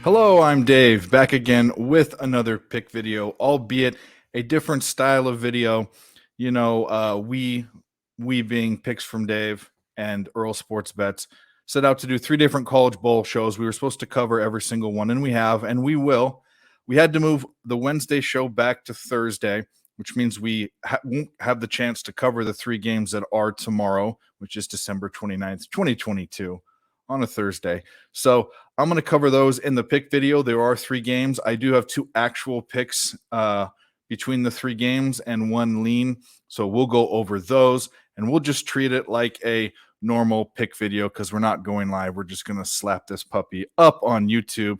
Hello, I'm Dave, back again with another pick video, albeit a different style of video. We being picks from Dave and Earl Sports Bets, set out to do 3 different college bowl shows. We were supposed to cover every single one, and we have, and we will. We had to move the Wednesday show back to Thursday, which means we won't have the chance to cover the 3 games that are tomorrow, which is December 29th, 2022, on a Thursday. So I'm going to cover those in the pick video. There are 3 games. I do have 2 actual picks between the 3 games and 1 lean. So we'll go over those, and we'll just treat it like a normal pick video because we're not going live. We're just going to slap this puppy up on YouTube.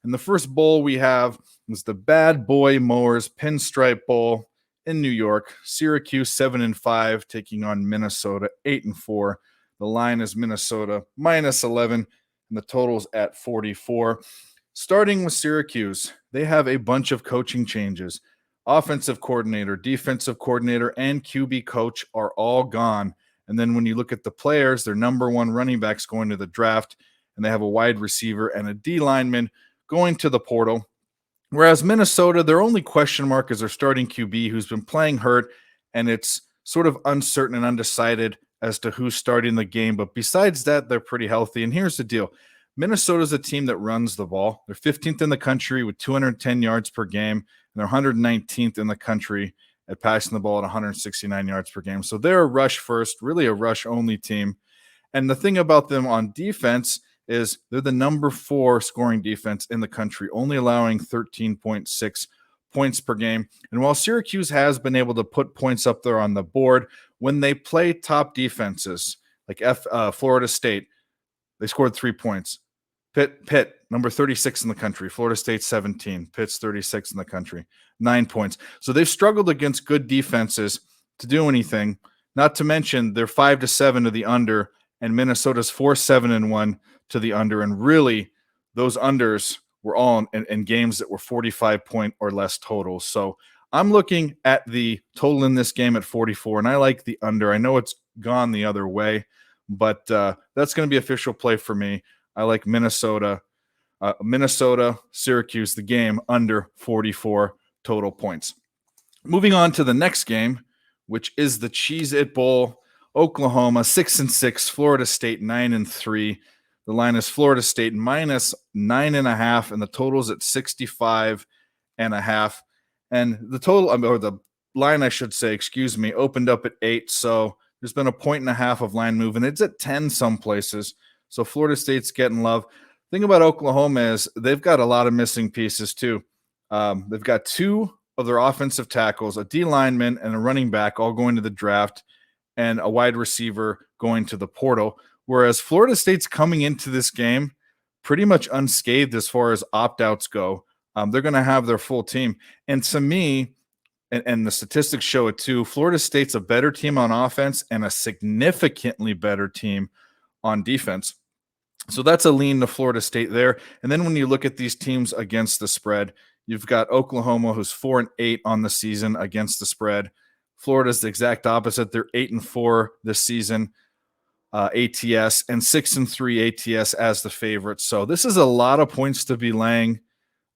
And the first bowl we have is the Bad Boy Mowers Pinstripe Bowl in New York. Syracuse 7-5 taking on Minnesota 8-4. The line is Minnesota -11, and the total's at 44. Starting with Syracuse, they have a bunch of coaching changes. Offensive coordinator, defensive coordinator, and QB coach are all gone. And then when you look at the players, their number 1 running backs going to the draft, and they have a wide receiver and a D lineman going to the portal. Whereas Minnesota, their only question mark is their starting QB, who's been playing hurt, and it's sort of uncertain and undecided as to who's starting the game. But besides that, they're pretty healthy. And here's the deal. Minnesota's a team that runs the ball. They're 15th in the country with 210 yards per game, and they're 119th in the country at passing the ball at 169 yards per game. So they're a rush first, really a rush only team. And the thing about them on defense is they're the number 4 scoring defense in the country, only allowing 13.6 points per game. And while Syracuse has been able to put points up there on the board, when they play top defenses like Florida State, they scored 3 points. Pitt, number 36 in the country. Florida State 17. Pitt's 36 in the country. 9 points. So they've struggled against good defenses to do anything. Not to mention they're 5-7 to the under, and Minnesota's 4-7-1 to the under. And really, those unders were all in games that were 45-point or less totals. So I'm looking at the total in this game at 44, and I like the under. I know it's gone the other way, but that's going to be official play for me. I like Minnesota, Syracuse, the game under 44 total points. Moving on to the next game, which is the Cheez-It Bowl. Oklahoma 6-6, Florida State 9-3. The line is Florida State -9.5, and the total's at 65.5. And the total, or the line, I should say, opened up at 8. So there's been a 1.5 of line move, and it's at 10 some places. So Florida State's getting love. The thing about Oklahoma is they've got a lot of missing pieces too. They've got 2 of their offensive tackles, a D lineman and a running back, all going to the draft, and a wide receiver going to the portal. Whereas Florida State's coming into this game pretty much unscathed as far as opt-outs go. They're going to have their full team. And to me, and the statistics show it too, Florida State's a better team on offense and a significantly better team on defense. So that's a lean to Florida State there. And then when you look at these teams against the spread, you've got Oklahoma, who's 4-8 on the season against the spread. Florida's the exact opposite. They're 8-4 this season, ATS, and 6-3 ATS as the favorite. So this is a lot of points to be laying.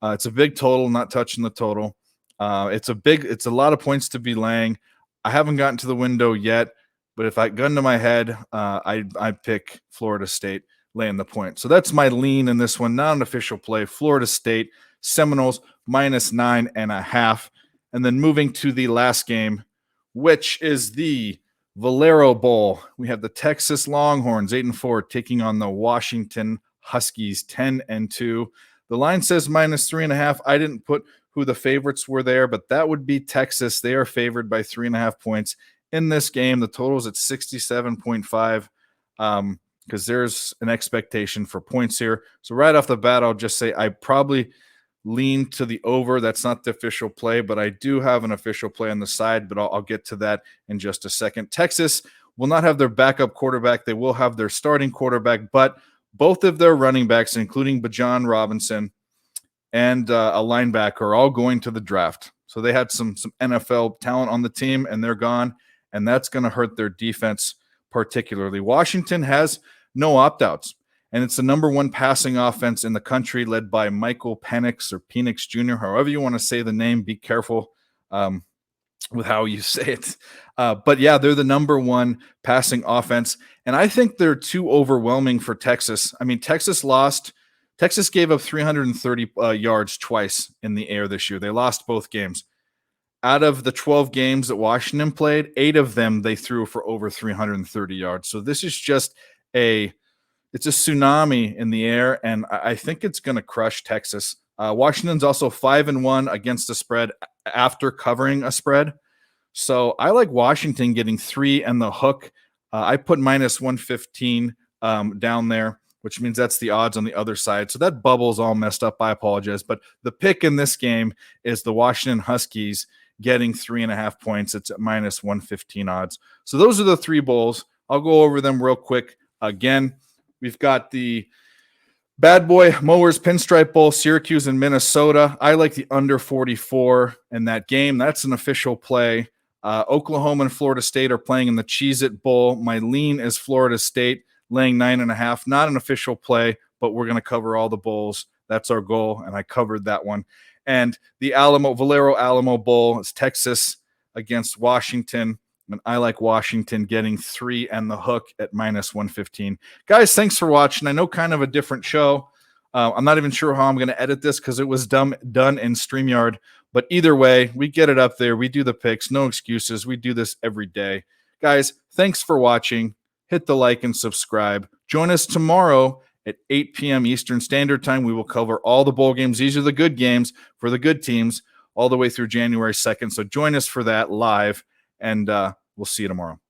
It's a big total, not touching the total. It's a lot of points to be laying. I haven't gotten to the window yet, but if I gun to my head, I pick Florida State laying the point. So that's my lean in this one. Not an official play. Florida State Seminoles -9.5. And then moving to the last game, which is the Valero Bowl. We have the Texas Longhorns 8-4 taking on the Washington Huskies 10-2. The line says -3.5. I didn't put who the favorites were there, but that would be Texas. They are favored by 3.5 points in this game. The total is at 67.5 because there's an expectation for points here. So right off the bat, I'll just say I probably lean to the over. That's not the official play, but I do have an official play on the side, but I'll get to that in just a second. Texas will not have their backup quarterback. They will have their starting quarterback, but both of their running backs, including Bajan Robinson and a linebacker, are all going to the draft. So they had some NFL talent on the team, and they're gone, and that's going to hurt their defense particularly. Washington has no opt-outs, and it's the number 1 passing offense in the country, led by Michael Penix or Penix Jr., however you want to say the name. Be careful with how you say it. But yeah, they're the number 1 passing offense, and I think they're too overwhelming for Texas. I mean, Texas gave up 330 yards twice in the air this year. They lost both games. Out of the 12 games that Washington played, 8 of them they threw for over 330 yards. So this is just it's a tsunami in the air, and I think it's going to crush Texas. Washington's also 5-1 against the spread after covering a spread. So I like Washington getting 3 and the hook. I put minus 115 down there, which means that's the odds on the other side. So that bubble's all messed up. I apologize. But the pick in this game is the Washington Huskies getting 3.5 points. It's at minus 115 odds. So those are the 3 bowls. I'll go over them real quick. Again, we've got the Bad Boy Mowers Pinstripe Bowl, Syracuse and Minnesota. I like the under 44 in that game. That's an official play. Oklahoma and Florida State are playing in the Cheez-It Bowl. My lean is Florida State, laying 9.5. Not an official play, but we're going to cover all the bowls. That's our goal, and I covered that one. And the Valero Alamo Bowl is Texas against Washington, and I like Washington getting 3 and the hook at minus 115. Guys, thanks for watching. I know kind of a different show. I'm not even sure how I'm going to edit this because it was done in StreamYard. But either way, we get it up there. We do the picks. No excuses. We do this every day. Guys, thanks for watching. Hit the like and subscribe. Join us tomorrow at 8 p.m. Eastern Standard Time. We will cover all the bowl games. These are the good games for the good teams all the way through January 2nd. So join us for that live, and we'll see you tomorrow.